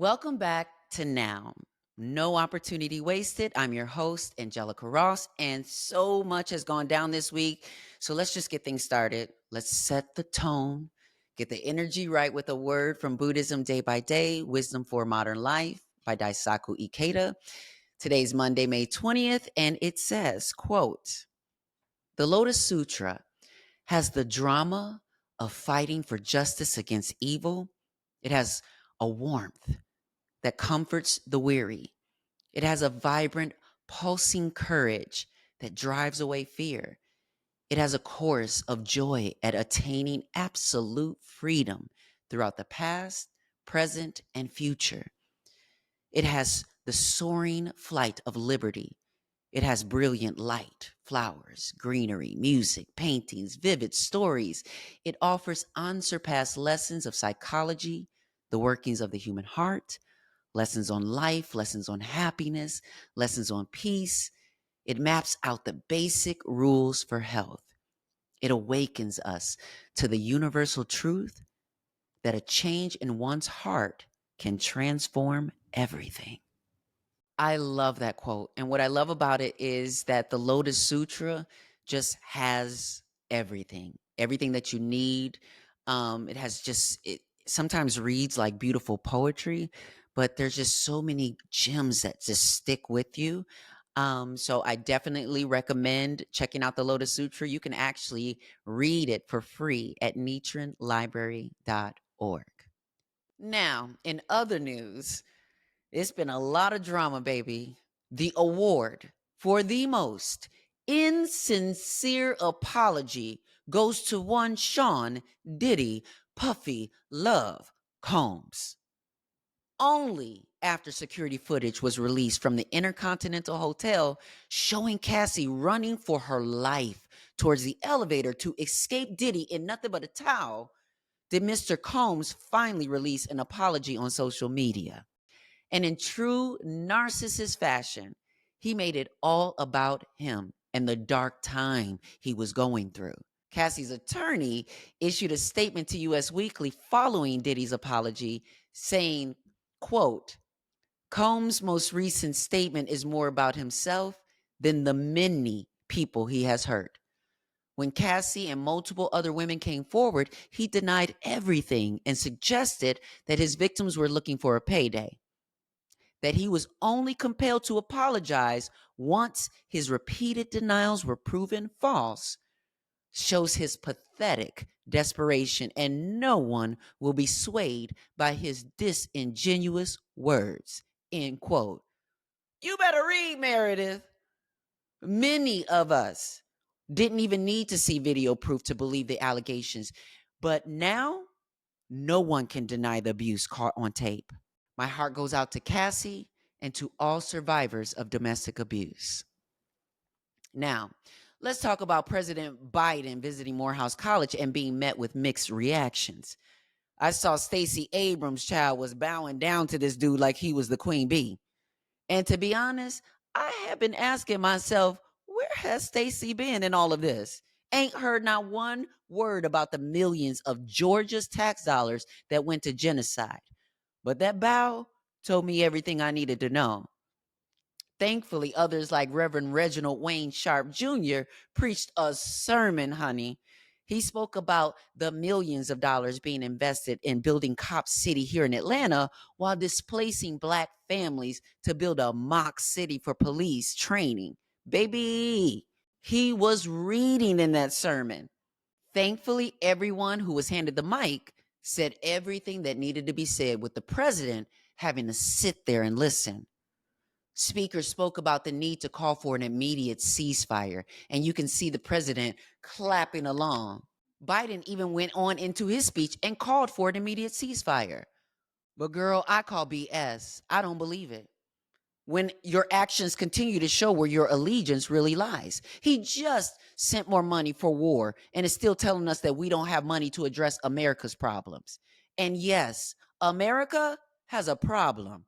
Welcome back to Now. No opportunity wasted. I'm your host, Angelica Ross, and so much has gone down this week. So let's just get things started. Let's set the tone, get the energy right with a word from Buddhism Day by Day, Wisdom for Modern Life by Daisaku Ikeda. Today's Monday, May 20th, and it says, quote, "The Lotus Sutra has the drama of fighting for justice against evil. It has a warmth that comforts the weary. It has a vibrant, pulsing courage that drives away fear. It has a chorus of joy at attaining absolute freedom throughout the past, present, and future. It has the soaring flight of liberty. It has brilliant light, flowers, greenery, music, paintings, vivid stories. It offers unsurpassed lessons of psychology, the workings of the human heart, lessons on life, lessons on happiness, lessons on peace. It maps out the basic rules for health. It awakens us to the universal truth that a change in one's heart can transform everything." I love that quote. And what I love about it is that the Lotus Sutra just has everything that you need. It has it sometimes reads like beautiful poetry, but there's just so many gems that just stick with you. So I definitely recommend checking out the Lotus Sutra. You can actually read it for free at nitranlibrary.org. Now, in other news, it's been a lot of drama, baby. The award for the most insincere apology goes to one Sean Diddy Puffy Love Combs. Only after security footage was released from the Intercontinental Hotel showing Cassie running for her life towards the elevator to escape Diddy in nothing but a towel did Mr. Combs finally release an apology on social media. And in true narcissist fashion, he made it all about him and the dark time he was going through. Cassie's attorney issued a statement to US Weekly following Diddy's apology, saying, quote, "Combs' most recent statement is more about himself than the many people he has hurt. When Cassie and multiple other women came forward, he denied everything and suggested that his victims were looking for a payday, that he was only compelled to apologize once his repeated denials were proven false, shows his pathetic desperation, and no one will be swayed by his disingenuous words." End quote. You better read, Meredith. Many of us didn't even need to see video proof to believe the allegations, but now no one can deny the abuse caught on tape. My heart goes out to Cassie and to all survivors of domestic abuse. Now, let's talk about President Biden visiting Morehouse College and being met with mixed reactions. I saw Stacey Abrams' child was bowing down to this dude like he was the queen bee. And to be honest, I have been asking myself, where has Stacey been in all of this? Ain't heard not one word about the millions of Georgia's tax dollars that went to genocide. But that bow told me everything I needed to know. Thankfully, others like Reverend Reginald Wayne Sharp Jr. preached a sermon, honey. He spoke about the millions of dollars being invested in building Cop City here in Atlanta while displacing Black families to build a mock city for police training. Baby, he was reading in that sermon. Thankfully, everyone who was handed the mic said everything that needed to be said, with the president having to sit there and listen. Speakers spoke about the need to call for an immediate ceasefire, and you can see the president clapping along. Biden even went on into his speech and called for an immediate ceasefire. But girl, I call BS. I don't believe it. When your actions continue to show where your allegiance really lies. He just sent more money for war and is still telling us that we don't have money to address America's problems. And yes, America has a problem.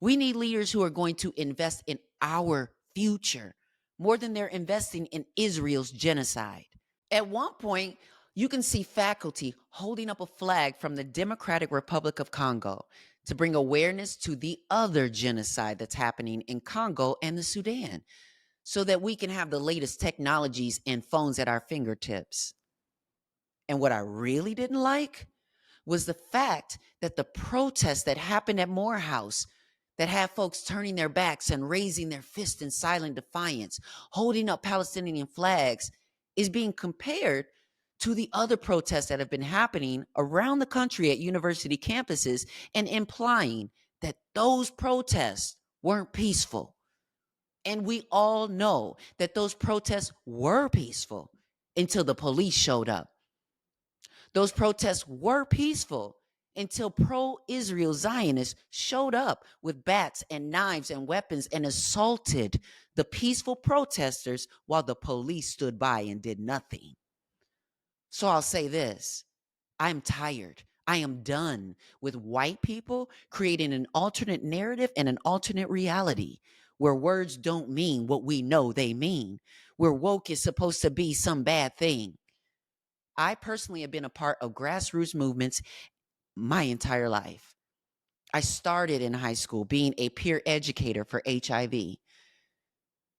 We need leaders who are going to invest in our future more than they're investing in Israel's genocide. At one point, you can see faculty holding up a flag from the Democratic Republic of Congo. to bring awareness to the other genocide that's happening in Congo and the Sudan, so that we can have the latest technologies and phones at our fingertips. And what I really didn't like was the fact that the protests that happened at Morehouse, that had folks turning their backs and raising their fists in silent defiance, holding up Palestinian flags, is being compared to the other protests that have been happening around the country at university campuses, and implying that those protests weren't peaceful. And we all know that those protests were peaceful until the police showed up. Those protests were peaceful until pro-Israel Zionists showed up with bats and knives and weapons and assaulted the peaceful protesters while the police stood by and did nothing. So I'll say this: I'm tired. I am done with white people creating an alternate narrative and an alternate reality where words don't mean what we know they mean, where woke is supposed to be some bad thing. I personally have been a part of grassroots movements my entire life. I started in high school being a peer educator for HIV.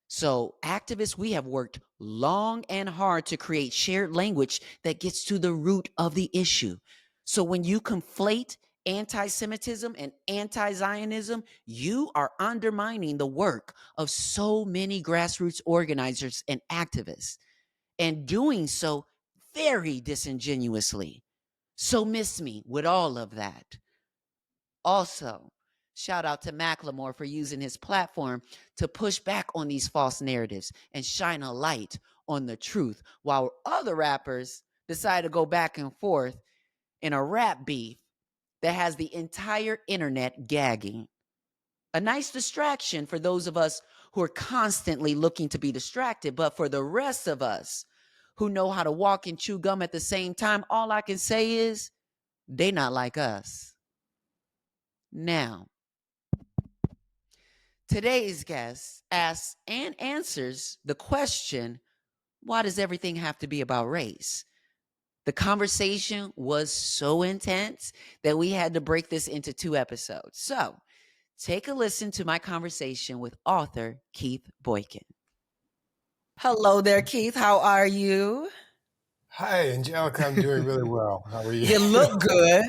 So, activists, we have worked long and hard to create shared language that gets to the root of the issue. So, when you conflate anti-Semitism and anti-Zionism, you are undermining the work of so many grassroots organizers and activists, and doing so very disingenuously. So miss me with all of that. Also, shout out to Macklemore for using his platform to push back on these false narratives and shine a light on the truth, while other rappers decide to go back and forth in a rap beef that has the entire internet gagging. A nice distraction for those of us who are constantly looking to be distracted, but for the rest of us who know how to walk and chew gum at the same time, all I can say is they not like us. Now, today's guest asks and answers the question, why does everything have to be about race? The conversation was so intense that we had to break this into 2 episodes. So, take a listen to my conversation with author Keith Boykin. Hello there, Keith. How are you? Hi, Angelica. I'm doing really well. How are you? You look good.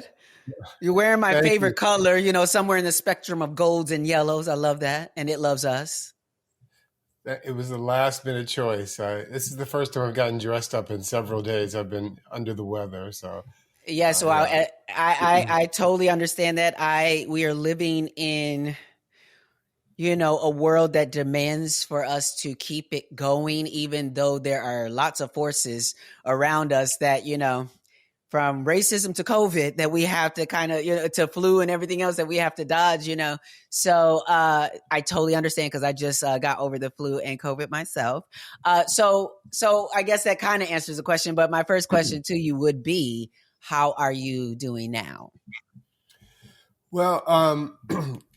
You're wearing my Thank favorite you. color, somewhere in the spectrum of golds and yellows. I love that. And it loves us. It was a last minute choice. This is the first time I've gotten dressed up in several days. I've been under the weather, so yeah. So yeah. I totally understand that. We are living in a world that demands for us to keep it going, even though there are lots of forces around us that from racism to COVID that we have to kind of, to flu and everything else that we have to dodge, So I totally understand, because I just got over the flu and COVID myself. So I guess that kind of answers the question. But my first question to you would be, how are you doing now? Well,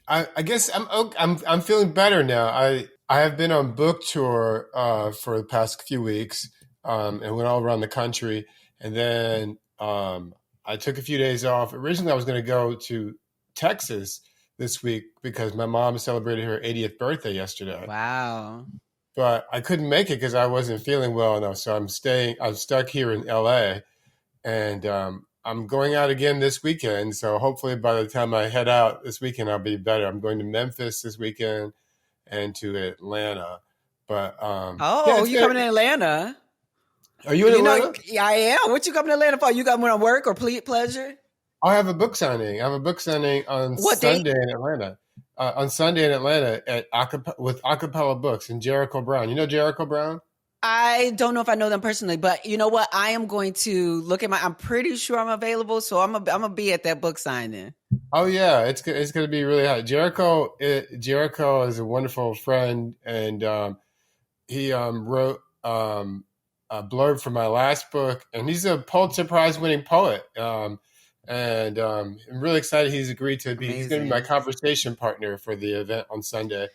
I guess I'm feeling better now. I have been on book tour for the past few weeks, and went all around the country, and then I took a few days off. Originally, I was going to go to Texas this week because my mom celebrated her 80th birthday yesterday. Wow. But I couldn't make it because I wasn't feeling well enough. So I'm stuck here in LA, and I'm going out again this weekend. So hopefully by the time I head out this weekend, I'll be better. I'm going to Memphis this weekend and to Atlanta. But you're coming to Atlanta? Are you in Atlanta? Yeah, I am. What you coming to Atlanta for? You coming on work or pleasure? I have a book signing. I have a book signing on Sunday in Atlanta. On Sunday in Atlanta with Acapella Books and Jericho Brown. You know Jericho Brown? I don't know if I know them personally, but you know what? I am going to look at I'm pretty sure I'm available, so I'm gonna be at that book signing. Oh yeah, it's going to be really hot. Jericho is a wonderful friend, and he wrote a blurb for my last book, and he's a Pulitzer Prize winning poet. And I'm really excited he's agreed to be. Amazing. He's going to be my conversation partner for the event on Sunday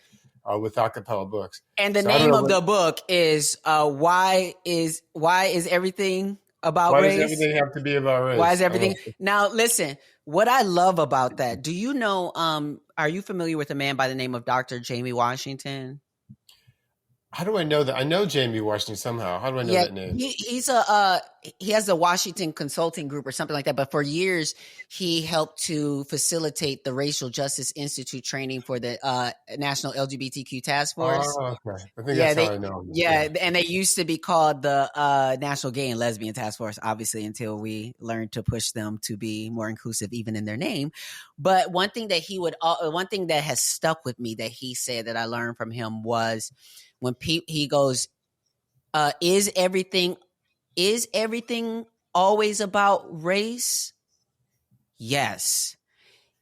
with Acapella Books. And the name of the book is Why is everything about race? Why does everything have to be about race? Why is everything? Now listen, What I love about that, do you know, are you familiar with a man by the name of Dr. Jamie Washington? How do I know that? I know Jamie Washington somehow. How do I know Yeah, that name? he has a Washington Consulting Group or something like that. But for years, he helped to facilitate the Racial Justice Institute training for the National LGBTQ Task Force. Oh, okay. I think Yeah, that's how I know him. Yeah. and they used to be called the National Gay and Lesbian Task Force, obviously, until we learned to push them to be more inclusive, even in their name. But one thing that has stuck with me that he said that I learned from him was when he goes, "Is everything always about race? Yes.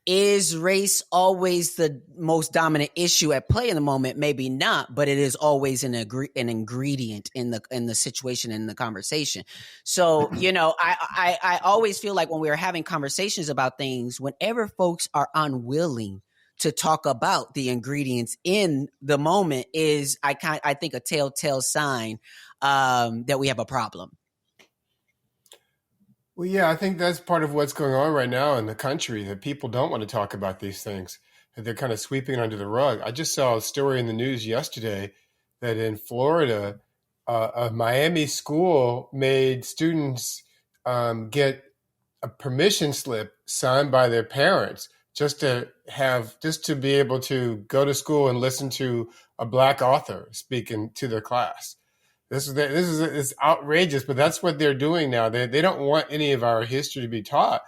Is race always the most dominant issue at play in the moment? Maybe not, but it is always an ingredient in the situation, in the conversation. So, I always feel like when we're having conversations about things, whenever folks are unwilling to talk about the ingredients in the moment, is I think a telltale sign that we have a problem. Well, yeah, I think that's part of what's going on right now in the country, that people don't want to talk about these things, that they're kind of sweeping it under the rug. I just saw a story in the news yesterday that in Florida, a Miami school made students get a permission slip signed by their parents just to be able to go to school and listen to a black author speaking to their class. It's outrageous, but that's what they're doing now. They don't want any of our history to be taught,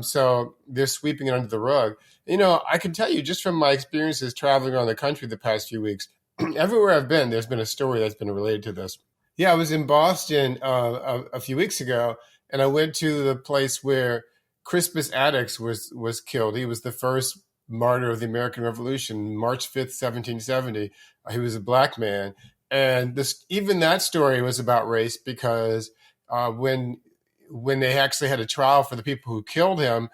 so they're sweeping it under the rug. I can tell you just from my experiences traveling around the country the past few weeks, everywhere I've been, there's been a story that's been related to this. Yeah, I was in Boston a few weeks ago, and I went to the place where Crispus Attucks was killed. He was the first martyr of the American Revolution, March 5th, 1770. He was a black man. And even that story was about race because when they actually had a trial for the people who killed him,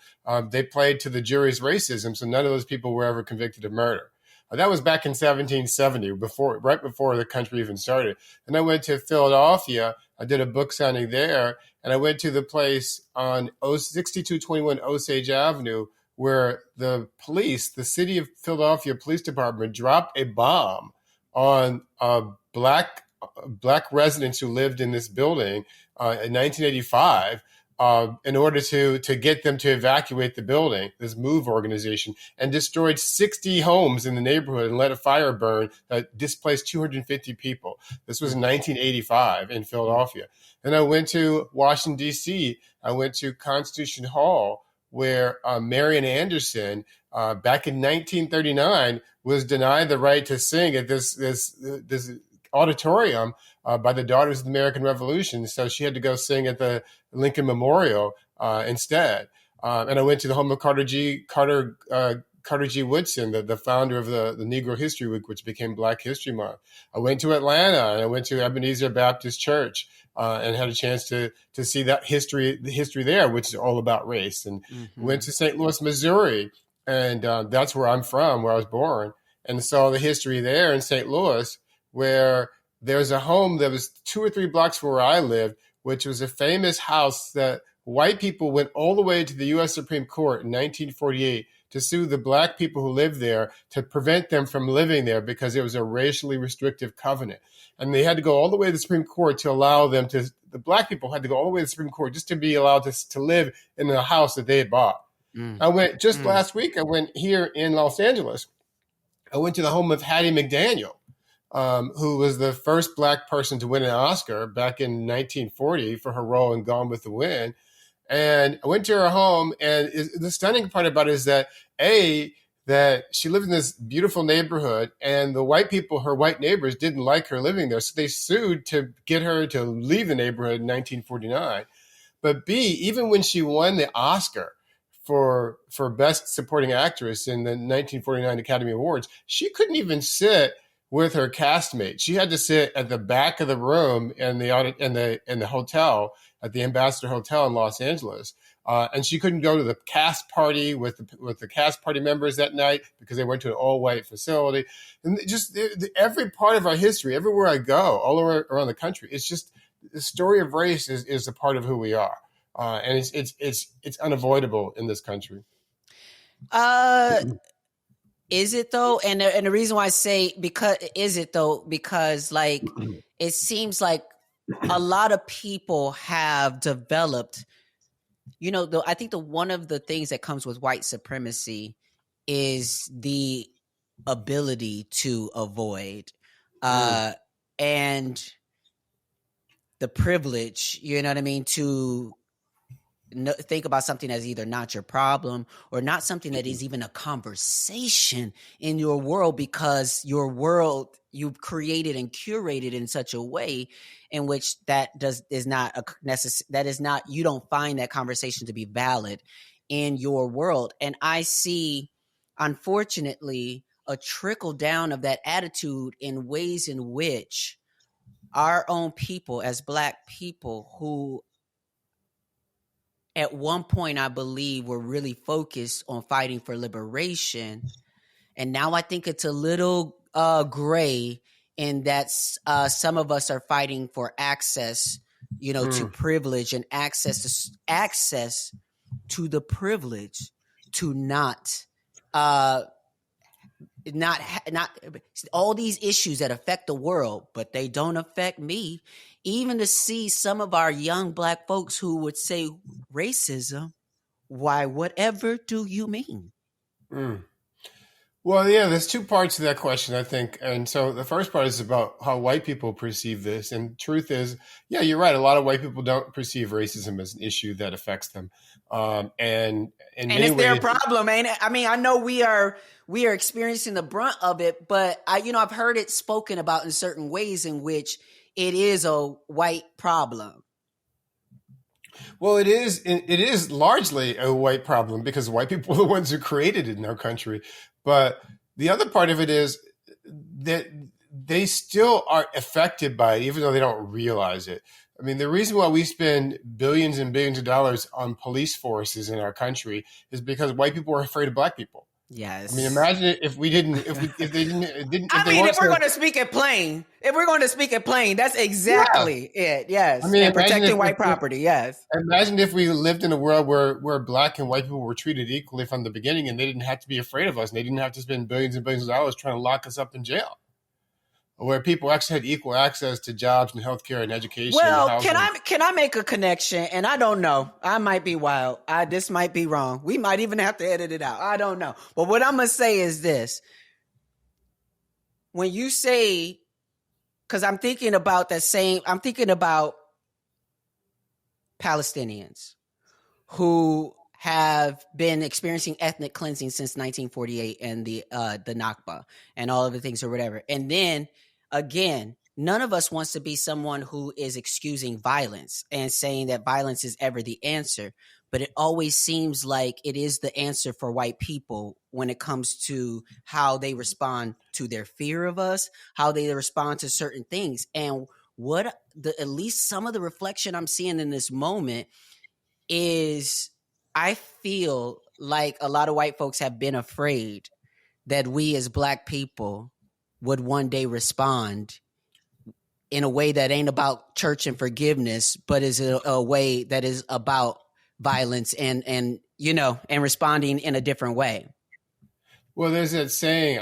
they played to the jury's racism. So none of those people were ever convicted of murder. That was back in 1770, right before the country even started. And I went to Philadelphia. I did a book signing there, and I went to the place on 6221 Osage Avenue where the city of Philadelphia Police Department dropped a bomb on black residents who lived in this building in 1985 in order to get them to evacuate the building, this MOVE organization, and destroyed 60 homes in the neighborhood and let a fire burn that displaced 250 people. This was in 1985 in Philadelphia. Then I went to Washington, D.C. I went to Constitution Hall, where Marian Anderson, back in 1939, was denied the right to sing at this auditorium by the Daughters of the American Revolution. So she had to go sing at the Lincoln Memorial instead. And I went to the home of Carter G. Woodson, the founder of the Negro History Week, which became Black History Month. I went to Atlanta, and I went to Ebenezer Baptist Church and had a chance to see the history there, which is all about race. And went to St. Louis, Missouri, and that's where I'm from, where I was born, and saw the history there in St. Louis, where there's a home that was 2 or 3 blocks from where I lived, which was a famous house that white people went all the way to the U.S. Supreme Court in 1948 to sue the black people who lived there to prevent them from living there because it was a racially restrictive covenant. And they had to go all the way to the Supreme Court to allow them to, the black people had to go all the way to the Supreme Court just to be allowed to live in the house that they had bought. I went last week, I went here in Los Angeles. I went to the home of Hattie McDaniel, who was the first black person to win an Oscar back in 1940 for her role in Gone with the Wind. And I went to her home, and the stunning part about it is that she lived in this beautiful neighborhood, and the white people, her white neighbors, didn't like her living there. So they sued to get her to leave the neighborhood in 1949. But B, even when she won the Oscar for Best Supporting Actress in the 1949 Academy Awards, she couldn't even sit with her castmate. She had to sit at the back of the room in the hotel, at the Ambassador Hotel in Los Angeles. And she couldn't go to the cast party with the cast party members that night because they went to an all-white facility. And just every part of our history, everywhere I go, all around the country, it's just the story of race is a part of who we are. and it's unavoidable in this country. Is it though? And the reason why I say because like it seems like a lot of people have developed, I think one of the things that comes with white supremacy is the ability to avoid and the privilege, you know what I mean, to think about something as either not your problem or not something that is even a conversation in your world, because your world you've created and curated in such a way in which you don't find that conversation to be valid in your world. And I see, unfortunately, a trickle down of that attitude in ways in which our own people as Black people, who at one point, I believe, were really focused on fighting for liberation. And now I think it's a little gray in that some of us are fighting for access, to privilege and access to the privilege to not all these issues that affect the world, but they don't affect me. Even to see some of our young Black folks who would say racism, why, whatever do you mean? Well, yeah, there's two parts to that question, I think. And so the first part is about how white people perceive this. And truth is, yeah, you're right. A lot of white people don't perceive racism as an issue that affects them. And it's their problem, ain't it? I mean, I know we are experiencing the brunt of it, but I've heard it spoken about in certain ways in which it is a white problem. Well, it is largely a white problem because white people are the ones who created it in our country. But the other part of it is that they still are affected by it, even though they don't realize it. I mean, the reason why we spend billions and billions of dollars on police forces in our country is because white people are afraid of Black people. Yes. I mean, imagine if we didn't, if they didn't. If we're going to speak it plain, that's exactly it. Yes. I mean, and protecting white property. Yes. Imagine if we lived in a world where Black and white people were treated equally from the beginning, and they didn't have to be afraid of us, and they didn't have to spend billions and billions of dollars trying to lock us up in jail. Where people actually had equal access to jobs and healthcare and education. Well, and can I make a connection? And I don't know. I might be wild. This might be wrong. We might even have to edit it out. I don't know. But what I'm gonna say is this: when you say, because I'm thinking about Palestinians who have been experiencing ethnic cleansing since 1948 and the Nakba and all of the things or whatever. And then again, none of us wants to be someone who is excusing violence and saying that violence is ever the answer. But it always seems like it is the answer for white people when it comes to how they respond to their fear of us, how they respond to certain things. And at least some of the reflection I'm seeing in this moment is I feel like a lot of white folks have been afraid that we as Black people would one day respond in a way that ain't about church and forgiveness, but is a way that is about violence and responding in a different way. Well, there's that saying,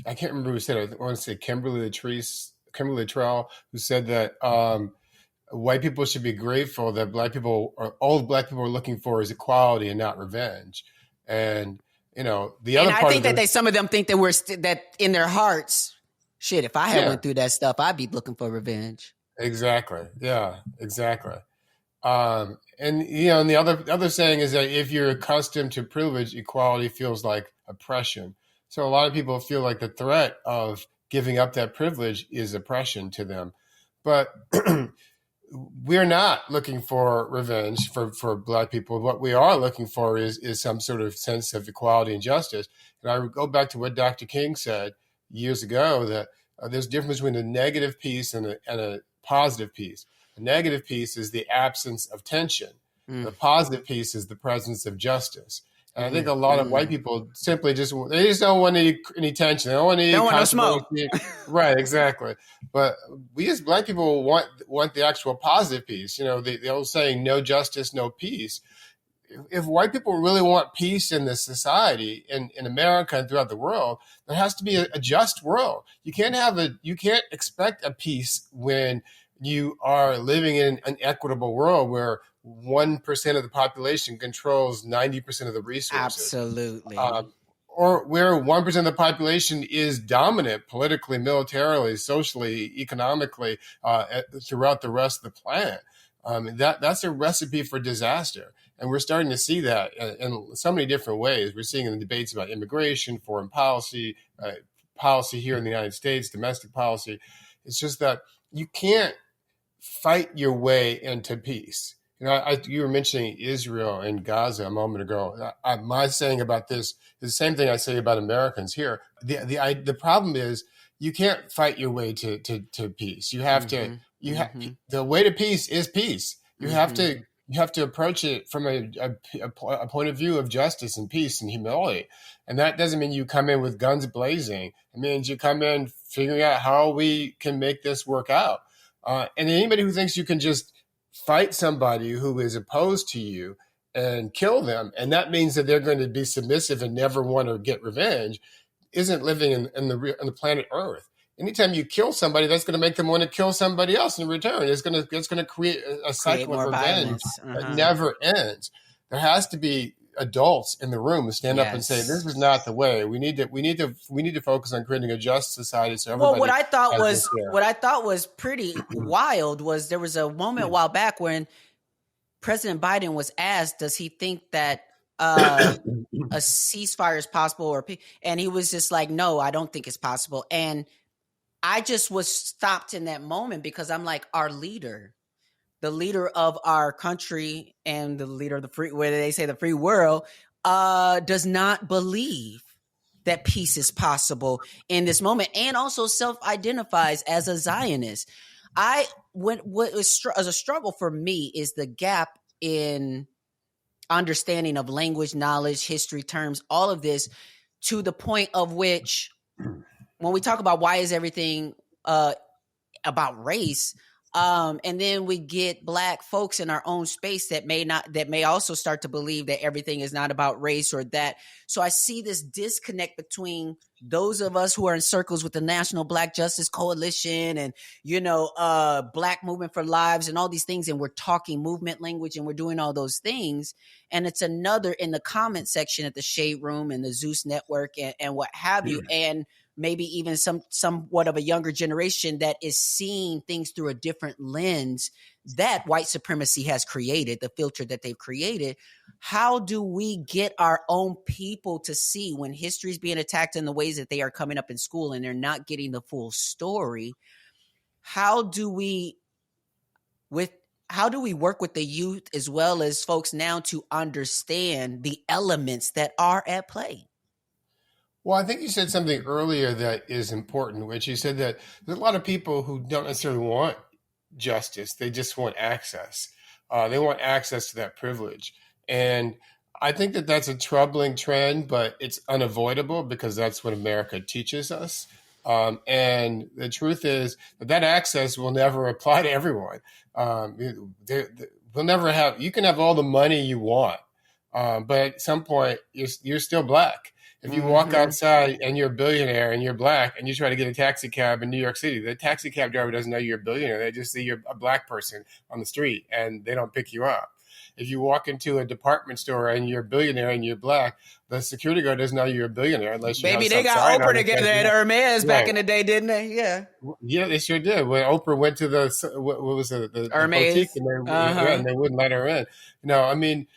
I can't remember who said it. I want to say Kimberly Latrell, who said that white people should be grateful that all Black people are looking for is equality and not revenge. And the other part, I think that some of them think that that in their hearts, shit, if I had went through that stuff, I'd be looking for revenge. Exactly. Yeah, exactly. And the other saying is that if you're accustomed to privilege, equality feels like oppression. So a lot of people feel like the threat of giving up that privilege is oppression to them. But we're not looking for revenge for Black people. What we are looking for is some sort of sense of equality and justice. And I would go back to what Dr. King said years ago, that there's a difference between a negative peace and a positive peace. A negative peace is the absence of tension. The positive peace is the presence of justice. And I think a lot of white people simply they just don't want any tension. They don't want any Don't want no controversy. smoke. Right, exactly. But we as black people want the actual positive peace. You know, the old saying, no justice, no peace. If white people really want peace in this society, in America and throughout the world, there has to be a just world. You can't expect a peace when you are living in an equitable world where 1% of the population controls 90% of the resources. Absolutely. Or where 1% of the population is dominant politically, militarily, socially, economically, throughout the rest of the planet. That's a recipe for disaster. And we're starting to see that in so many different ways. We're seeing in the debates about immigration, foreign policy, policy here in the United States, domestic policy. It's just that you can't fight your way into peace. You know, you were mentioning Israel and Gaza a moment ago. My saying about this is the same thing I say about Americans here. The problem is you can't fight your way to peace. You have to. The way to peace is peace. You have to approach it from a point of view of justice and peace and humility. And that doesn't mean you come in with guns blazing. It means you come in figuring out how we can make this work out. And anybody who thinks you can just fight somebody who is opposed to you and kill them, and that means that they're going to be submissive and never want to get revenge, isn't living in the planet Earth. Anytime you kill somebody, that's going to make them want to kill somebody else in return. It's going to create a cycle of revenge that never ends. There has to be adults in the room who stand up and say, "This is not the way. We need to focus on creating a just society." So everybody. Well, what I thought was pretty wild was there was a moment a while back when President Biden was asked, "Does he think that a ceasefire is possible?" And he was just like, "No, I don't think it's possible." And I just was stopped in that moment because I'm like, our leader, the leader of our country and the leader of the free, where they say the free world, does not believe that peace is possible in this moment, and also self-identifies as a Zionist. What was a struggle for me is the gap in understanding of language, knowledge, history, terms, all of this, to the point of which, when we talk about why is everything about race, and then we get Black folks in our own space that may also start to believe that everything is not about race or that. So I see this disconnect between those of us who are in circles with the National Black Justice Coalition and, Black Movement for Lives and all these things. And we're talking movement language and we're doing all those things. And it's another in the comment section at the Shade Room and the Zeus Network and what have you. And maybe even somewhat of a younger generation that is seeing things through a different lens that white supremacy has created, the filter that they've created. How do we get our own people to see when history is being attacked in the ways that they are coming up in school and they're not getting the full story? How do we work with the youth as well as folks now to understand the elements that are at play? Well, I think you said something earlier that is important, which you said that there's a lot of people who don't necessarily want justice. They just want access. They want access to that privilege. And I think that that's a troubling trend, but it's unavoidable because that's what America teaches us. And the truth is that access will never apply to everyone. We'll never have, you can have all the money you want, but at some point you're still Black. If you walk outside and you're a billionaire and you're Black and you try to get a taxi cab in New York City, the taxi cab driver doesn't know you're a billionaire. They just see you're a Black person on the street and they don't pick you up. If you walk into a department store and you're a billionaire and you're Black, the security guard doesn't know you're a billionaire unless you Baby, have they got Oprah together at Hermes back in the day, didn't they? Yeah. Yeah, they sure did. When Oprah went to what was the Hermes boutique and they wouldn't let her in. I mean,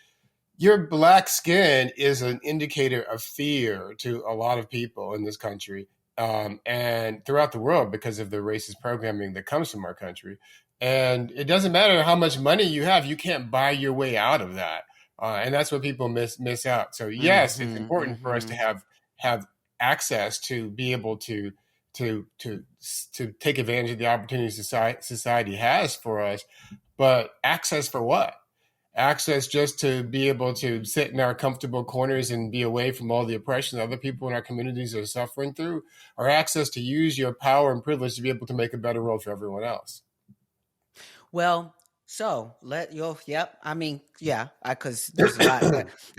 your Black skin is an indicator of fear to a lot of people in this country and throughout the world because of the racist programming that comes from our country. And it doesn't matter how much money you have, you can't buy your way out of that. And that's what people miss out. So yes, it's important for us to have access to be able to take advantage of the opportunities society has for us, but access for what? access just to be able to sit in our comfortable corners and be away from all the oppression that other people in our communities are suffering through, or access to use your power and privilege to be able to make a better world for everyone else? Well, so yep. I mean, yeah, because there's a lot.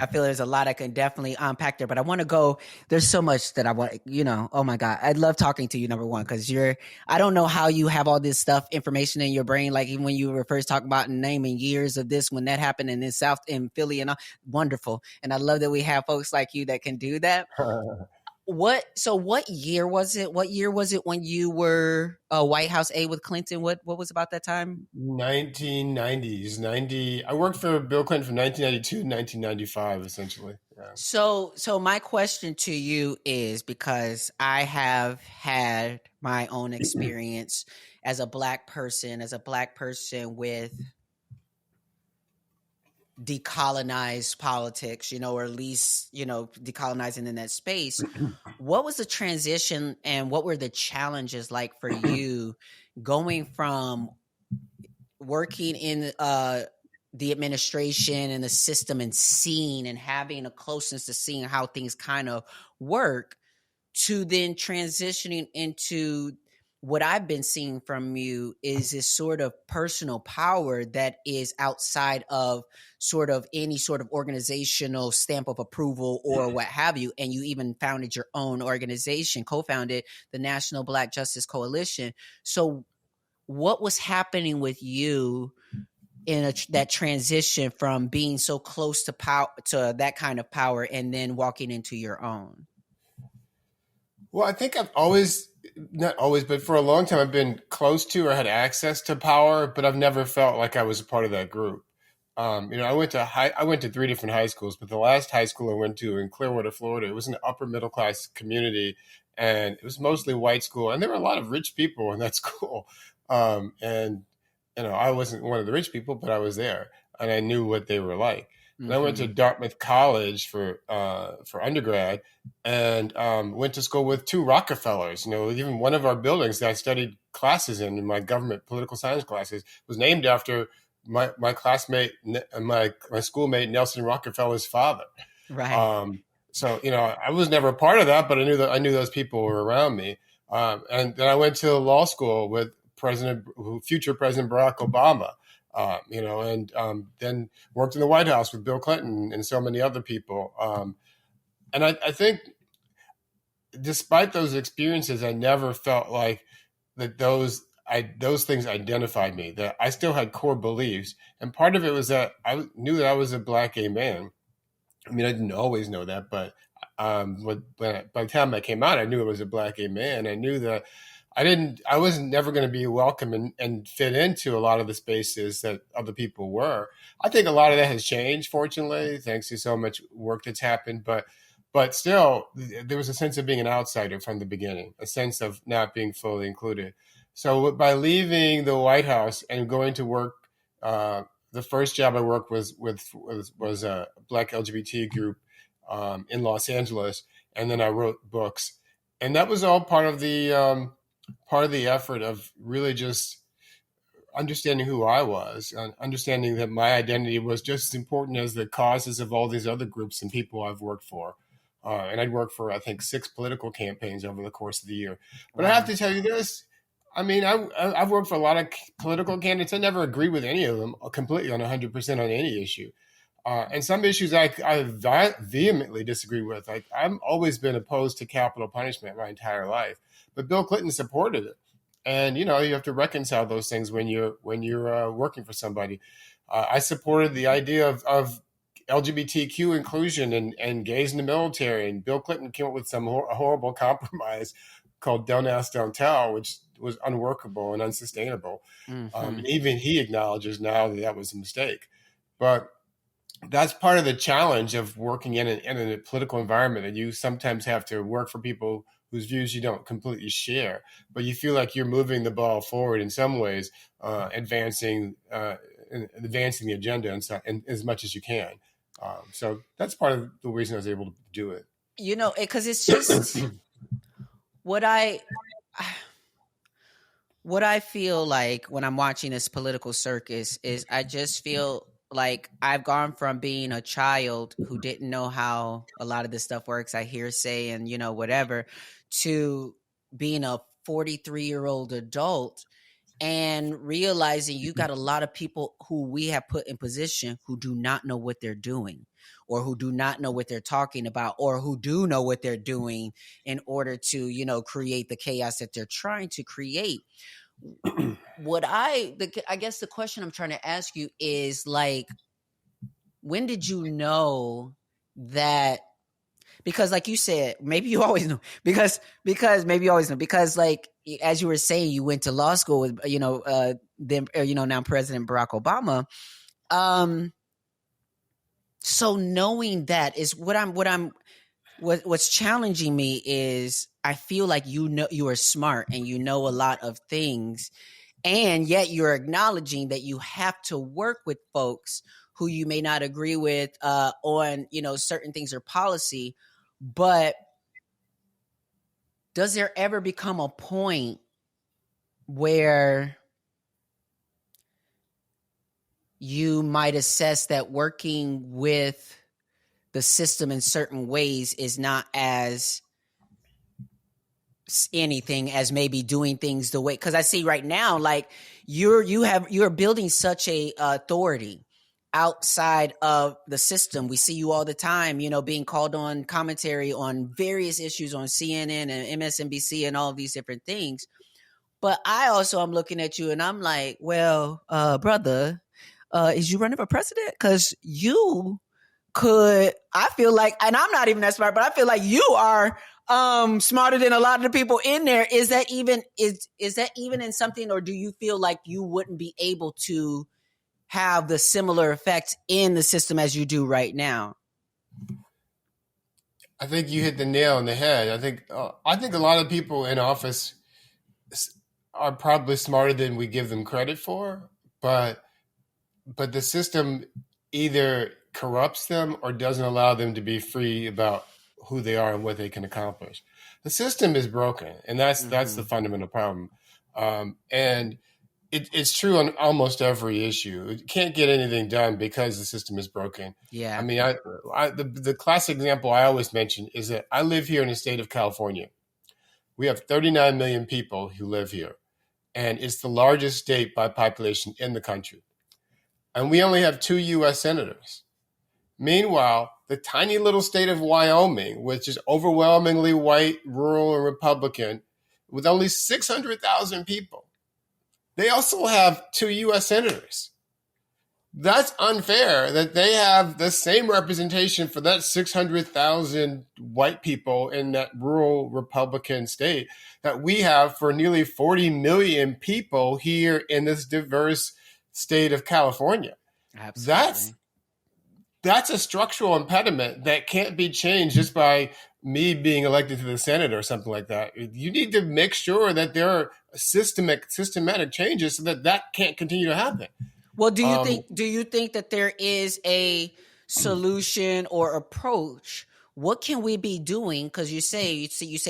I feel there's a lot I can definitely unpack there, but I want to go. There's so much that I want, oh my God. I love talking to you, number one, because I don't know how you have all this stuff, information in your brain. Like even when you were first talking about naming years of this, when that happened in Philly and all, wonderful. And I love that we have folks like you that can do that. What year was it? What year was it when you were a White House aide with Clinton? What was about that time? 1990s. 90. I worked for Bill Clinton from 1992 to 1995, essentially. Yeah. So my question to you is, because I have had my own experience as a black person with decolonized politics, or at least, decolonizing in that space. What was the transition and what were the challenges like for you going from working in the administration and the system and seeing and having a closeness to seeing how things kind of work, to then transitioning into what I've been seeing from you is this sort of personal power that is outside of sort of any sort of organizational stamp of approval or what have you. And you even founded your own organization, co-founded the National Black Justice Coalition. So what was happening with you in that transition from being so close to power, to that kind of power, and then walking into your own? Well, I think I've always, not always, but for a long time, I've been close to or had access to power, but I've never felt like I was a part of that group. I went to 3 different high schools, but the last high school I went to in Clearwater, Florida, it was an upper middle class community, and it was mostly white school, and there were a lot of rich people in that school. And I wasn't one of the rich people, but I was there, and I knew what they were like. And I went to Dartmouth College for undergrad, and went to school with 2 Rockefellers. Even one of our buildings that I studied classes in my government political science classes was named after my classmate, my schoolmate Nelson Rockefeller's father. Right. So I was never a part of that, but I knew those people were around me. And then I went to law school with future President Barack Obama. And then worked in the White House with Bill Clinton and so many other people. And I think despite those experiences, I never felt like that those things identified me, that I still had core beliefs. And part of it was that I knew that I was a black gay man. I mean, I didn't always know that, but by the time I came out, I knew I was a black gay man. I knew that I wasn't never going to be welcome and fit into a lot of the spaces that other people were. I think a lot of that has changed, fortunately, thanks to so much work that's happened. But still, there was a sense of being an outsider from the beginning, a sense of not being fully included. So by leaving the White House and going to work, the first job I worked was a Black LGBT group in Los Angeles, and then I wrote books, and that was all part of the effort of really just understanding who I was, understanding that my identity was just as important as the causes of all these other groups and people I've worked for. And I'd worked for, I think, 6 political campaigns over the course of the year. But wow. I have to tell you this. I mean, I've worked for a lot of political candidates. I never agree with any of them completely on 100% on any issue. And some issues I vehemently disagree with. I've always been opposed to capital punishment my entire life. But Bill Clinton supported it. And, you have to reconcile those things when you're working for somebody. I supported the idea of LGBTQ inclusion and gays in the military. And Bill Clinton came up with some horrible compromise called Don't Ask, Don't Tell, which was unworkable and unsustainable. Mm-hmm. Even he acknowledges now that was a mistake. But that's part of the challenge of working in a political environment, that you sometimes have to work for people whose views you don't completely share, but you feel like you're moving the ball forward in some ways, advancing the agenda and as much as you can. So that's part of the reason I was able to do it. Because it's just what I feel like when I'm watching this political circus is I just feel like I've gone from being a child who didn't know how a lot of this stuff works, I hear say and whatever, to being a 43-year-old adult and realizing you got a lot of people who we have put in position who do not know what they're doing, or who do not know what they're talking about, or who do know what they're doing in order to create the chaos that they're trying to create. I guess the question I'm trying to ask you is, like, when did you know that? Because like you said, maybe you always know, because maybe you always know, because like, as you were saying, you went to law school with, then, now President Barack Obama. So knowing that is what's challenging me is I feel like, you are smart and you know a lot of things, and yet you're acknowledging that you have to work with folks who you may not agree with on certain things or policy. But does there ever become a point where you might assess that working with the system in certain ways is not as anything as maybe doing things the way? Because I see right now, like, you're building such a authority outside of the system. We see you all the time, being called on commentary on various issues on CNN and MSNBC and all of these different things. But I also am looking at you and I'm like, well, brother, is you running for president? Because you could, I feel like, and I'm not even that smart, but I feel like you are smarter than a lot of the people in there. Is that even in something, or do you feel like you wouldn't be able to have the similar effects in the system as you do right now? I think you hit the nail on the head. I think a lot of people in office are probably smarter than we give them credit for, but the system either corrupts them or doesn't allow them to be free about who they are and what they can accomplish. The system is broken, and that's the fundamental problem. And it's true on almost every issue. It can't get anything done because the system is broken. Yeah. I mean, the classic example I always mention is that I live here in the state of California. We have 39 million people who live here, and it's the largest state by population in the country. And we only have 2 U.S. senators. Meanwhile, the tiny little state of Wyoming, which is overwhelmingly white, rural, and Republican, with only 600,000 people, they also have 2 U.S. senators. That's unfair that they have the same representation for that 600,000 white people in that rural Republican state that we have for nearly 40 million people here in this diverse state of California. Absolutely. That's a structural impediment that can't be changed just by me being elected to the Senate or something like that. You need to make sure that there are systematic changes so that can't continue to happen. Well, do you think that there is a solution or approach? What can we be doing? Because you say,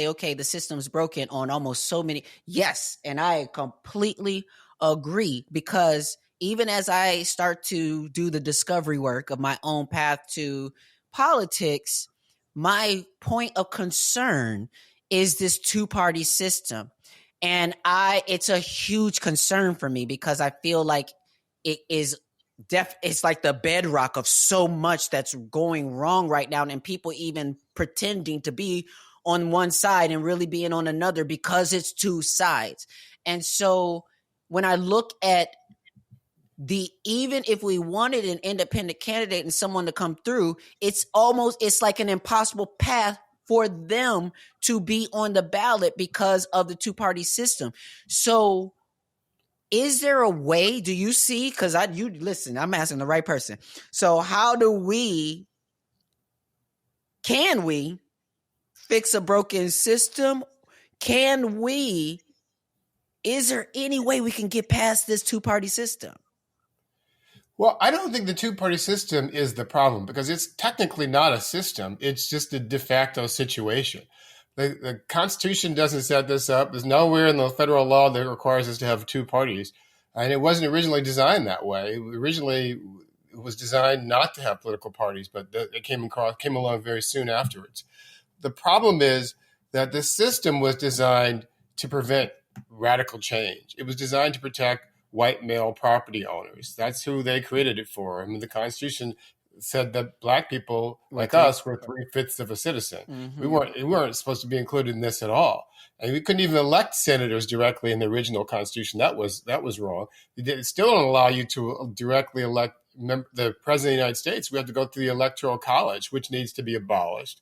okay, the system's broken on almost so many. Yes, and I completely agree, because even as I start to do the discovery work of my own path to politics, my point of concern is this two-party system. And it's a huge concern for me, because I feel like it is it's like the bedrock of so much that's going wrong right now, and people even pretending to be on one side and really being on another because it's two sides. And so when I look at even if we wanted an independent candidate and someone to come through, it's like an impossible path for them to be on the ballot because of the two-party system. So is there a way, do you see, because listen, I'm asking the right person. So how can we fix a broken system? Is there any way we can get past this two-party system? Well, I don't think the two-party system is the problem, because it's technically not a system. It's just a de facto situation. The Constitution doesn't set this up. There's nowhere in the federal law that requires us to have 2 parties. And it wasn't originally designed that way. Originally, it was designed not to have political parties, but it came along very soon afterwards. The problem is that the system was designed to prevent radical change. It was designed to protect white male property owners. That's who they created it for. I mean, the Constitution said that black people like us were 3/5 of a citizen. Mm-hmm. We weren't supposed to be included in this at all. And we couldn't even elect senators directly in the original Constitution. That was wrong. It still don't allow you to directly elect the president of the United States. We have to go through the Electoral College, which needs to be abolished.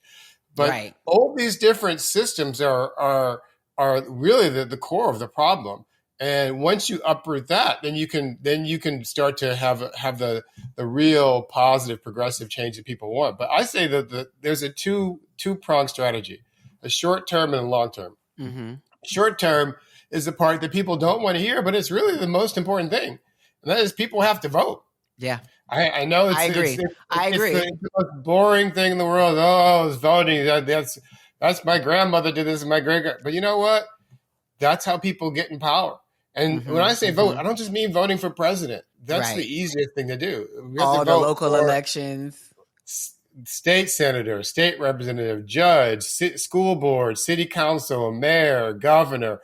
But all these different systems are really the core of the problem. And once you uproot that, then you can start to have the real positive progressive change that people want. But I say that there's a two-pronged strategy, a short term and a long term. Mm-hmm. Short term is the part that people don't want to hear, but it's really the most important thing. And that is people have to vote. Yeah. I know I agree. I agree. It's the most boring thing in the world. Oh, it's voting. That's my grandmother did this and my great. But you know what? That's how people get in power. And when I say vote, I don't just mean voting for president. That's the easiest thing to do. All the local elections. State senator, state representative, judge, school board, city council, mayor, governor,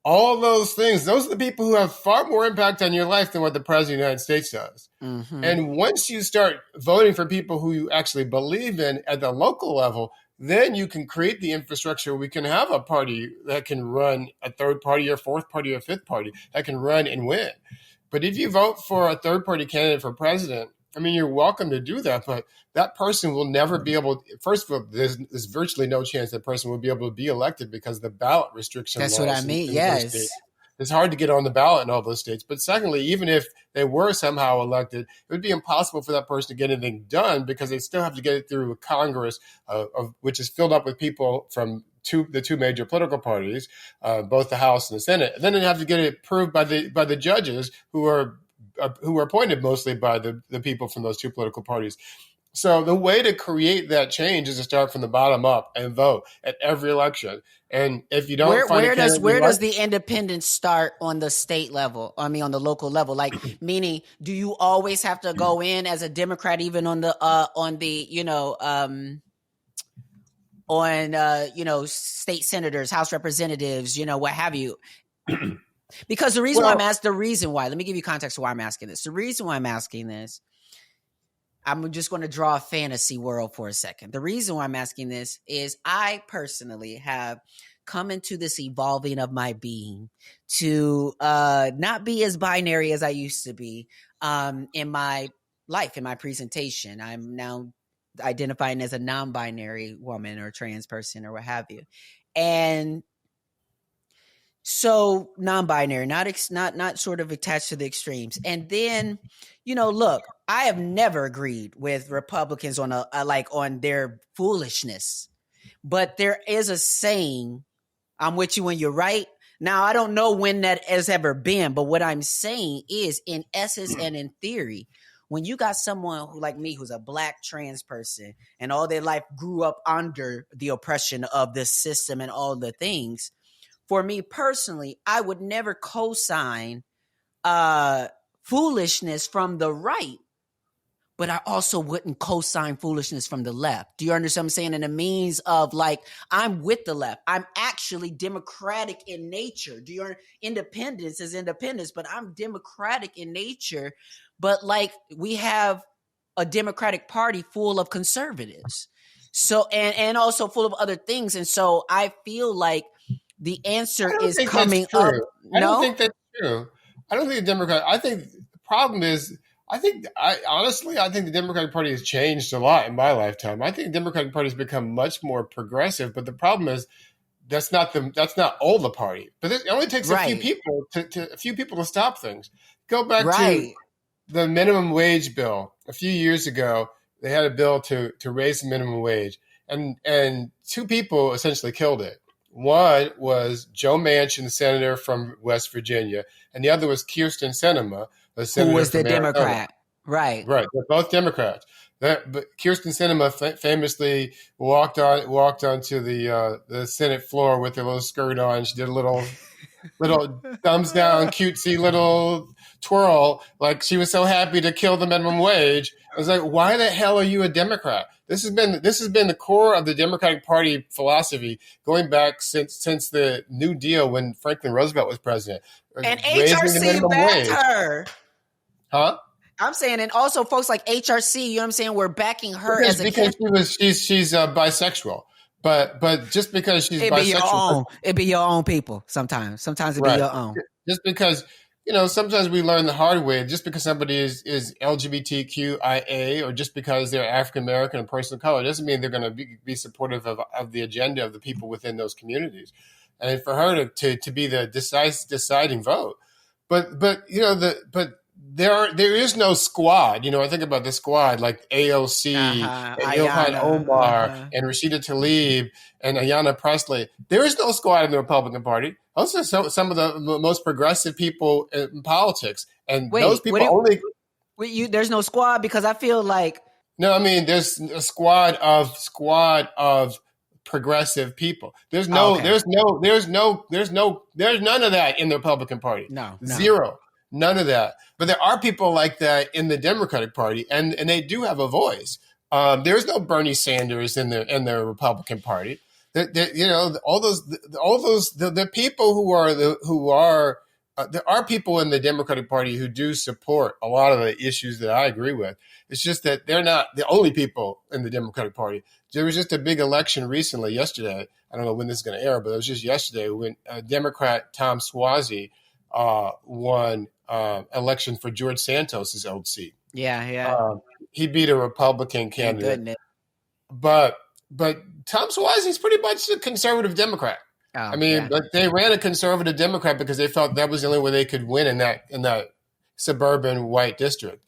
all those things. Those are the people who have far more impact on your life than what the president of the United States does. Mm-hmm. And once you start voting for people who you actually believe in at the local level, then you can create the infrastructure. We can have a party that can run, a third party or fourth party or fifth party that can run and win. But if you vote for a third party candidate for president, I mean, you're welcome to do that, but that person will never be able. First of all, there's virtually no chance that person will be able to be elected because of the ballot restriction. That's what I mean. Yes. It's hard to get on the ballot in all those states. But secondly, even if they were somehow elected, it would be impossible for that person to get anything done because they still have to get it through Congress, which is filled up with people from the two major political parties, both the House and the Senate. And then they have to get it approved by the judges who are appointed mostly by the people from those two political parties. So the way to create that change is to start from the bottom up and vote at every election. And if you don't where does the independence start on the state level? I mean, on the local level, like meaning, do you always have to go in as a Democrat, even on the state senators, House representatives, what have you? Because the reason why, let me give you context to why I'm asking this. The reason why I'm asking this, I'm just going to draw a fantasy world for a second. The reason why I'm asking this is I personally have come into this evolving of my being to not be as binary as I used to be in my life, in my presentation. I'm now identifying as a non-binary woman or trans person or what have you. And so non-binary, not sort of attached to the extremes. And then, look, I have never agreed with Republicans on their foolishness, but there is a saying, I'm with you when you're right. Now, I don't know when that has ever been, but what I'm saying is in essence and in theory, when you got someone who like me, who's a Black trans person and all their life grew up under the oppression of this system and all the things, for me personally, I would never co-sign foolishness from the right, but I also wouldn't co-sign foolishness from the left. Do you understand what I'm saying? In a means of like, I'm with the left. I'm actually democratic in nature. Independence is independence, but I'm democratic in nature. But like, we have a Democratic Party full of conservatives. So, and also full of other things. And so I feel like the answer is coming up. I don't think that's true. I don't think the Democrat. I think the problem is. I think the Democratic Party has changed a lot in my lifetime. I think the Democratic Party has become much more progressive. But the problem is that's not all the party. But it only takes a few people to stop things. Go back to the minimum wage bill a few years ago. They had a bill to raise the minimum wage, and two people essentially killed it. One was Joe Manchin, the senator from West Virginia, and the other was Kyrsten Sinema, the senator who was the from Arizona. Democrat. Right. They're both Democrats. But Kyrsten Sinema famously walked onto the Senate floor with a little skirt on. She did a little thumbs down, cutesy little twirl like she was so happy to kill the minimum wage. I was like, why the hell are you a Democrat? This has been the core of the Democratic Party philosophy going back since the New Deal when Franklin Roosevelt was president. And Raising the HRC minimum backed wage. her. Huh? I'm saying, and also folks like HRC, you know what I'm saying, we're backing her Because, as a because she's bisexual. But just because she's It be your bisexual, own. It be your own people sometimes. Sometimes it be right? your own. Just because, sometimes we learn the hard way. Just because somebody is LGBTQIA or just because they're African American and person of color doesn't mean they're going to be supportive of the agenda of the people within those communities. And for her to be the deciding vote, but there is no squad. I think about the squad like AOC and Ilhan Omar and Rashida Tlaib and Ayanna Pressley. There is no squad in the Republican Party. Those are some of the most progressive people in politics, and those people there's no squad because I feel like no. I mean, there's a squad of progressive people. There's none of that in the Republican Party. No. Zero. None of that. But there are people like that in the Democratic Party, and they do have a voice. There's no Bernie Sanders in the Republican Party. All those people there are people in the Democratic Party who do support a lot of the issues that I agree with. It's just that they're not the only people in the Democratic Party. There was just a big election recently, yesterday. I don't know when this is going to air, but it was just yesterday when Democrat Tom Suozzi won election for George Santos's old seat. Yeah. He beat a Republican candidate. But Tom Suozzi's pretty much a conservative Democrat. But they ran a conservative Democrat because they felt that was the only way they could win in that suburban white district.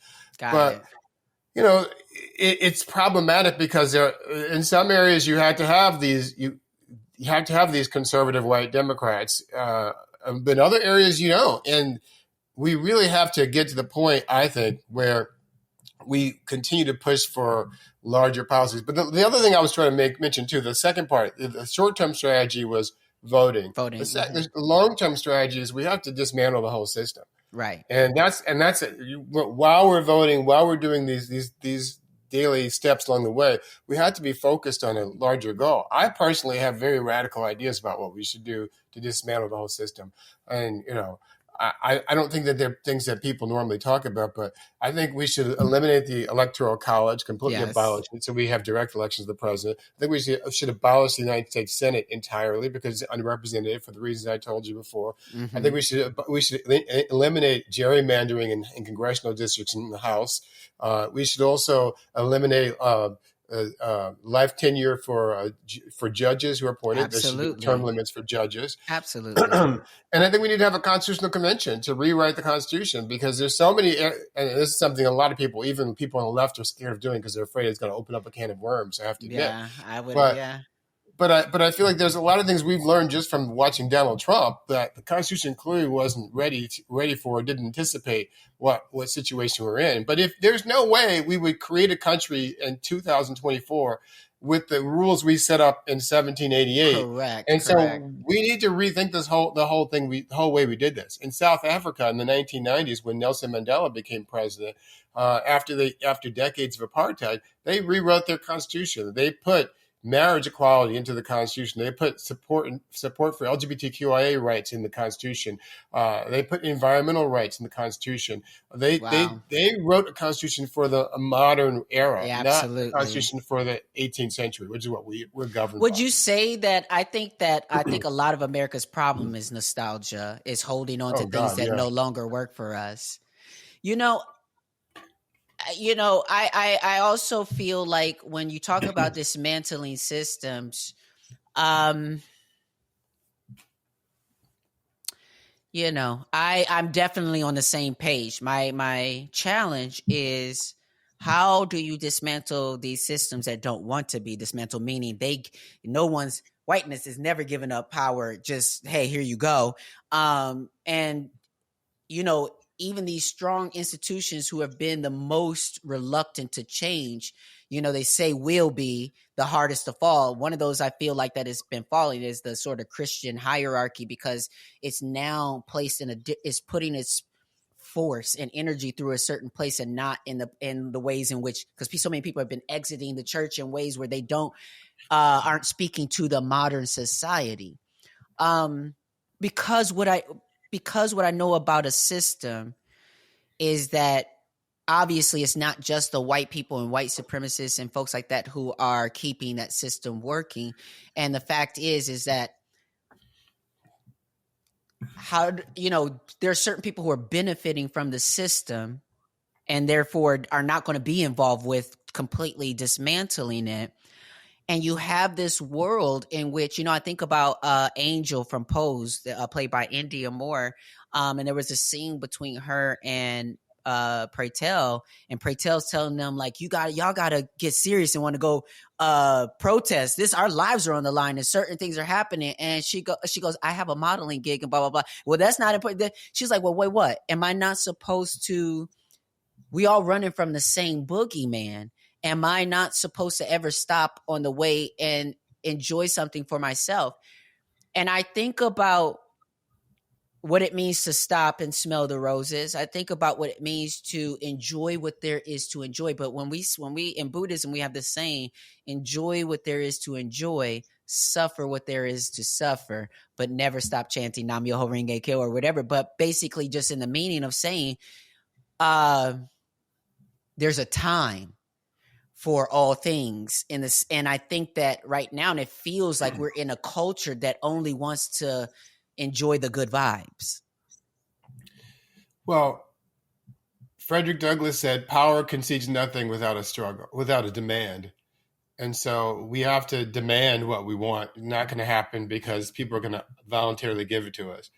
It's problematic because in some areas you have to have these conservative white Democrats, but in other areas you don't. And we really have to get to the point, I think, where we continue to push for larger policies. But the other thing I was trying to mention too, the second part, the short-term strategy was voting. The long-term strategy is we have to dismantle the whole system. Right. And that's it. While we're voting, while we're doing these daily steps along the way, we have to be focused on a larger goal. I personally have very radical ideas about what we should do to dismantle the whole system. And, I don't think that they're things that people normally talk about, but I think we should eliminate the Electoral College, completely abolish it, so we have direct elections of the president. I think we should abolish the United States Senate entirely because it's underrepresented for the reasons I told you before. Mm-hmm. I think we should eliminate gerrymandering in congressional districts in the House. We should also eliminate life tenure for judges who are appointed. Absolutely. There should be term limits for judges. Absolutely. And I think we need to have a constitutional convention to rewrite the Constitution because there's so many, and this is something a lot of people, even people on the left, are scared of doing because they're afraid it's going to open up a can of worms. I have to admit. Yeah, I would. But I feel like there's a lot of things we've learned just from watching Donald Trump that the Constitution clearly wasn't ready for, didn't anticipate what situation we're in. But if there's no way we would create a country in 2024 with the rules we set up in 1788. Correct. So we need to rethink the whole way we did this. In South Africa in the 1990s, when Nelson Mandela became president, after decades of apartheid, they rewrote their constitution. They put marriage equality into the Constitution. They put support for LGBTQIA rights in the Constitution. They put environmental rights in the Constitution. They wrote a Constitution for the modern era, not a Constitution for the 18th century, which is what we're governed by. Would you say that I think a lot of America's problem is nostalgia, is holding on to things that no longer work for us. I also feel like when you talk about dismantling systems, I'm definitely on the same page. My challenge is, how do you dismantle these systems that don't want to be dismantled? Meaning whiteness is never giving up power. Just, hey, here you go. Even these strong institutions who have been the most reluctant to change, they say will be the hardest to fall. One of those I feel like that has been falling is the sort of Christian hierarchy, because it's now placed is putting its force and energy through a certain place and not in the ways in which, because so many people have been exiting the church in ways where they aren't speaking to the modern society. Because what I know about a system is that obviously it's not just the white people and white supremacists and folks like that who are keeping that system working. And the fact is that there are certain people who are benefiting from the system and therefore are not going to be involved with completely dismantling it. And you have this world in which, I think about Angel from Pose, played by India Moore. And there was a scene between her and Pray Tell, and Pray Tell's telling them, like, y'all gotta get serious and want to go protest. Our lives are on the line and certain things are happening. And she goes, I have a modeling gig and blah, blah, blah. Well, that's not important. She's like, well, wait, what? Am I not supposed to, we all running from the same boogeyman. Am I not supposed to ever stop on the way and enjoy something for myself? And I think about what it means to stop and smell the roses. I think about what it means to enjoy what there is to enjoy. But when we in Buddhism, we have the saying, enjoy what there is to enjoy, suffer what there is to suffer, but never stop chanting Nam Myoho Renge Kyo or whatever. But basically just in the meaning of saying, there's a time for all things in this. And I think that right now, and it feels like we're in a culture that only wants to enjoy the good vibes. Well, Frederick Douglass said, power concedes nothing without a struggle, without a demand. And so we have to demand what we want. It's not going to happen because people are going to voluntarily give it to us.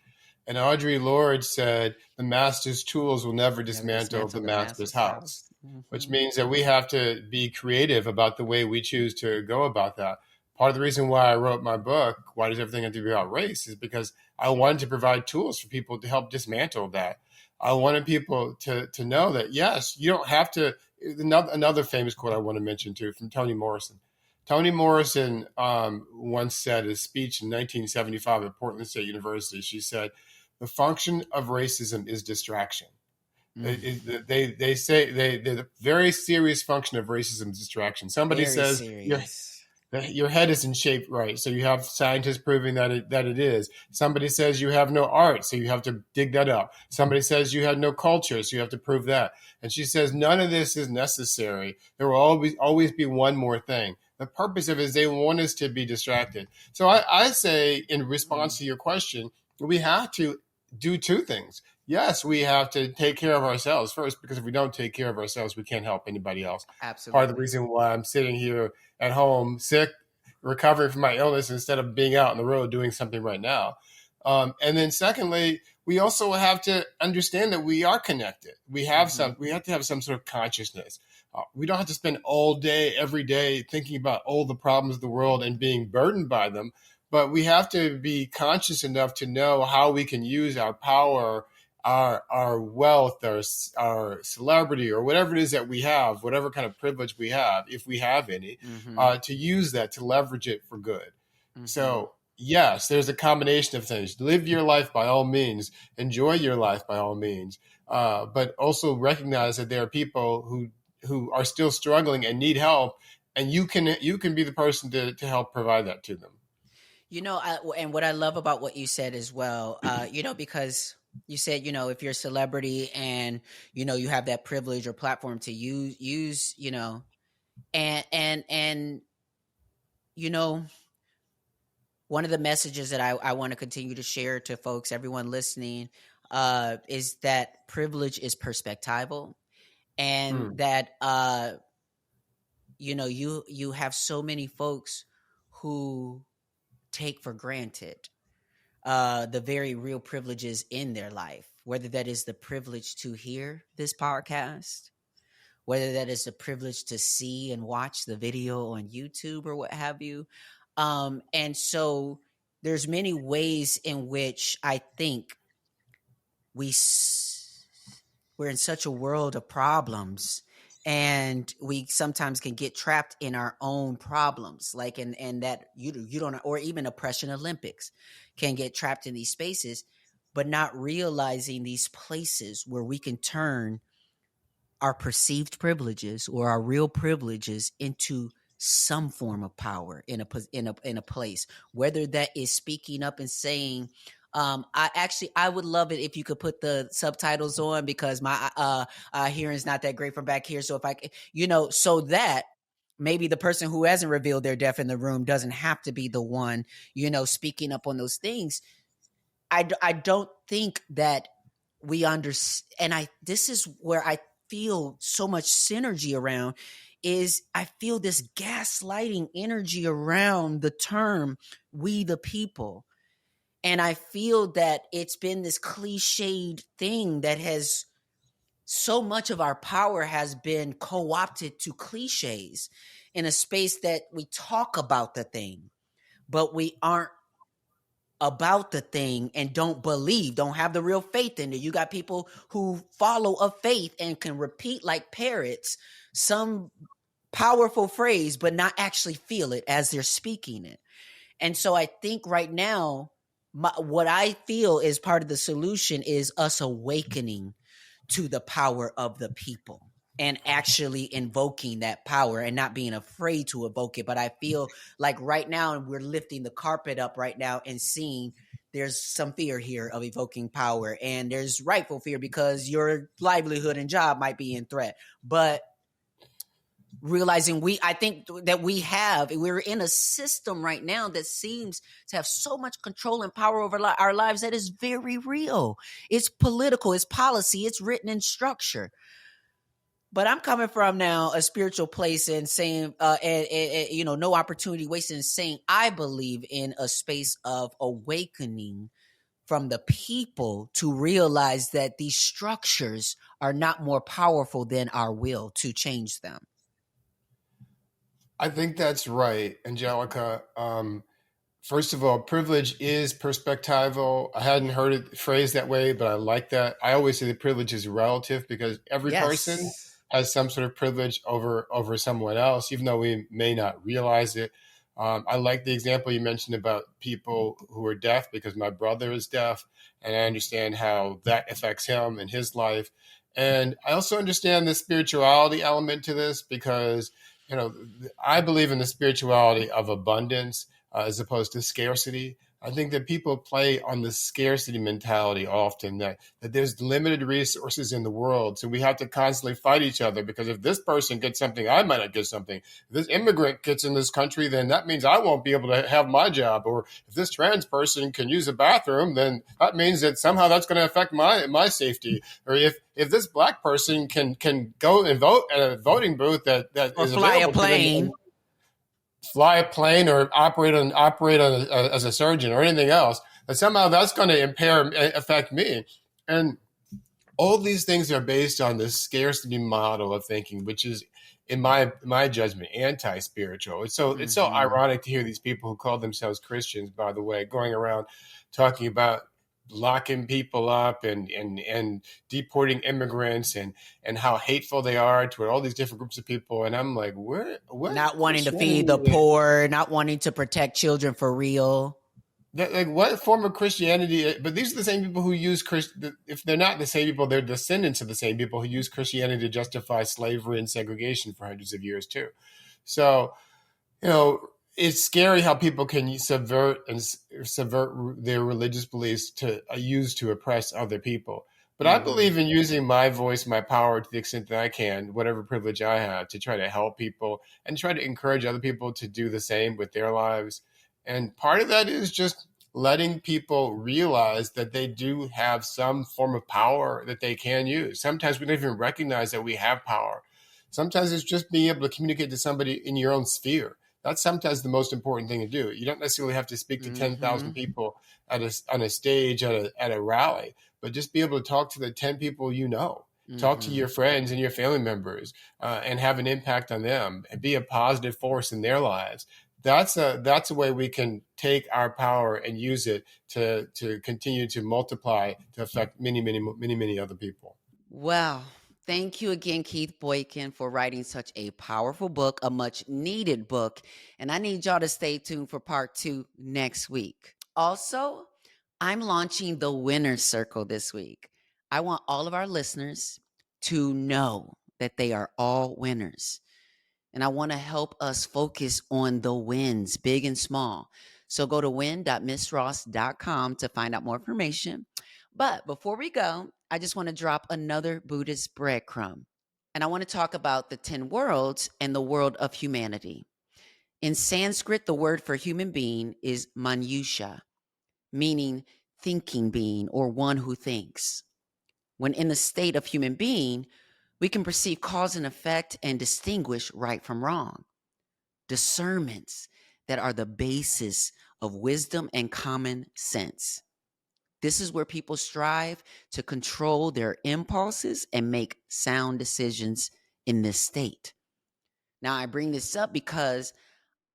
And Audre Lorde said, the master's tools will never dismantle the master's house. Mm-hmm. Which means that we have to be creative about the way we choose to go about that. Part of the reason why I wrote my book, Why Does Everything Have to Be About Race, is because I wanted to provide tools for people to help dismantle that. I wanted people to know that, yes, you don't have to. Another famous quote I want to mention, too, from Toni Morrison. Toni Morrison once said in a speech in 1975 at Portland State University, she said, the function of racism is distraction. They say the very serious function of racism is distraction. Somebody says your head isn't shaped right, so you have scientists proving that it is. Somebody says you have no art, so you have to dig that up. Somebody says you have no culture, so you have to prove that. And she says none of this is necessary. There will always be one more thing. The purpose of it is they want us to be distracted. So I say, in response to your question, we have to do two things. Yes, we have to take care of ourselves first, because if we don't take care of ourselves, we can't help anybody else. Absolutely. Part of the reason why I'm sitting here at home, sick, recovering from my illness, instead of being out on the road doing something right now. And then secondly, we also have to understand that we are connected. We have we have to have some sort of consciousness. We don't have to spend all day, every day, thinking about all the problems of the world and being burdened by them. But we have to be conscious enough to know how we can use our power, our wealth, our celebrity, or whatever it is that we have, whatever kind of privilege we have, if we have any, to use that, to leverage it for good. So yes, there's a combination of things. Live your life by all means. Enjoy your life by all means. But also recognize that there are people who are still struggling and need help, and you can be the person to help provide that to them. And what I love about what you said as well, because you said, if you're a celebrity and, you have that privilege or platform to use, and one of the messages that I want to continue to share to folks, everyone listening, is that privilege is perspectival, and that, you have so many folks who take for granted the very real privileges in their life, whether that is the privilege to hear this podcast, whether that is the privilege to see and watch the video on YouTube or what have you. And so there's many ways in which I think we're in such a world of problems, and we sometimes can get trapped in our own problems, like and that you don't, or even Oppression Olympics can get trapped in these spaces. but not realizing these places where we can turn our perceived privileges or our real privileges into some form of power in a place, whether that is speaking up and saying, I would love it if you could put the subtitles on, because my hearing's not that great from back here. So if I so that maybe the person who hasn't revealed their death in the room doesn't have to be the one, speaking up on those things. I don't think that we understand. And this is where I feel so much synergy around, is I feel this gaslighting energy around the term "we the people." And I feel that it's been this cliched thing that has, so much of our power has been co-opted to cliches in a space that we talk about the thing, but we aren't about the thing and don't have the real faith in it. You got people who follow a faith and can repeat like parrots some powerful phrase, but not actually feel it as they're speaking it. And so I think right now, what I feel is part of the solution is us awakening to the power of the people and actually invoking that power and not being afraid to evoke it. But I feel like right now we're lifting the carpet up right now and seeing there's some fear here of evoking power, and there's rightful fear because your livelihood and job might be in threat. But realizing I think that we're in a system right now that seems to have so much control and power over our lives that is very real. It's political, it's policy, it's written in structure. But I'm coming from now a spiritual place and saying, no opportunity wasted, and saying I believe in a space of awakening from the people to realize that these structures are not more powerful than our will to change them. I think that's right, Angelica. First of all, privilege is perspectival. I hadn't heard it phrased that way, but I like that. I always say that privilege is relative because every person has some sort of privilege over someone else, even though we may not realize it. I like the example you mentioned about people who are deaf, because my brother is deaf, and I understand how that affects him and his life. And I also understand the spirituality element to this, because I believe in the spirituality of abundance as opposed to scarcity. I think that people play on the scarcity mentality often, that there's limited resources in the world. So we have to constantly fight each other, because if this person gets something, I might not get something. If this immigrant gets in this country, then that means I won't be able to have my job. Or if this trans person can use a bathroom, then that means that somehow that's going to affect my safety. Or if this black person can go and vote at a voting booth that or is fly available a plane. to them, fly a plane or operate on as a surgeon or anything else, that somehow that's going to affect me. And all these things are based on this scarcity model of thinking, which is, in my judgment, anti-spiritual. It's so ironic to hear these people who call themselves Christians, by the way, going around talking about locking people up and deporting immigrants and how hateful they are toward all these different groups of people. And I'm like, what? Not wanting to feed the poor, not wanting to protect children for real. Like, what form of Christianity? But these are the same people who use if they're not the same people, they're descendants of the same people who use Christianity to justify slavery and segregation for hundreds of years too. So, it's scary how people can subvert their religious beliefs to use to oppress other people. But I believe in using my voice, my power, to the extent that I can, whatever privilege I have, to try to help people and try to encourage other people to do the same with their lives. And part of that is just letting people realize that they do have some form of power that they can use. Sometimes we don't even recognize that we have power. Sometimes it's just being able to communicate to somebody in your own sphere. That's sometimes the most important thing to do. You don't necessarily have to speak to 10,000 people on a stage at a rally, but just be able to talk to the 10 people you know. Talk to your friends and your family members and have an impact on them and be a positive force in their lives. That's a way we can take our power and use it to continue to multiply, to affect many, many, many, many other people. Well, thank you again, Keith Boykin, for writing such a powerful book, a much needed book. And I need y'all to stay tuned for part 2 next week. Also, I'm launching the Winner's Circle this week. I want all of our listeners to know that they are all winners. And I want to help us focus on the wins, big and small. So go to win.missross.com to find out more information. But before we go, I just want to drop another Buddhist breadcrumb. And I want to talk about the 10 worlds and the world of humanity. In Sanskrit, the word for human being is manusha, meaning thinking being or one who thinks. When in the state of human being, we can perceive cause and effect and distinguish right from wrong. Discernments that are the basis of wisdom and common sense. This is where people strive to control their impulses and make sound decisions in this state. Now, I bring this up because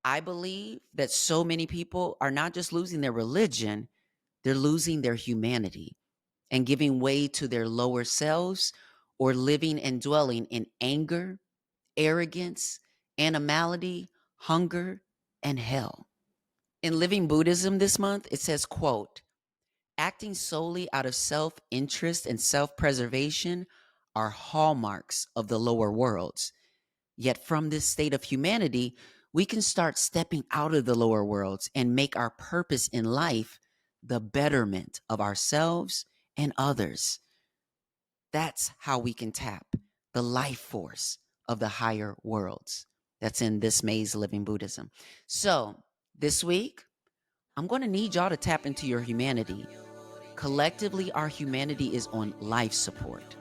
I believe that so many people are not just losing their religion, they're losing their humanity and giving way to their lower selves or living and dwelling in anger, arrogance, animality, hunger, and hell. In Living Buddhism this month, it says, quote, acting solely out of self-interest and self-preservation are hallmarks of the lower worlds. Yet from this state of humanity, we can start stepping out of the lower worlds and make our purpose in life the betterment of ourselves and others. That's how we can tap the life force of the higher worlds. That's in this May's Living Buddhism. So this week, I'm going to need y'all to tap into your humanity. Collectively, our humanity is on life support.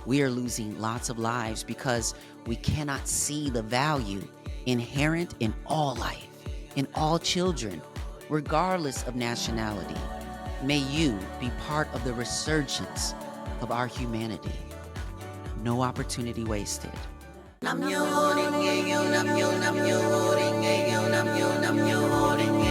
We are losing lots of lives because we cannot see the value inherent in all life, in all children, regardless of nationality. May you be part of the resurgence of our humanity. No opportunity wasted. Nam yo ring yo, nam yo ring yo, nam yo ring yo.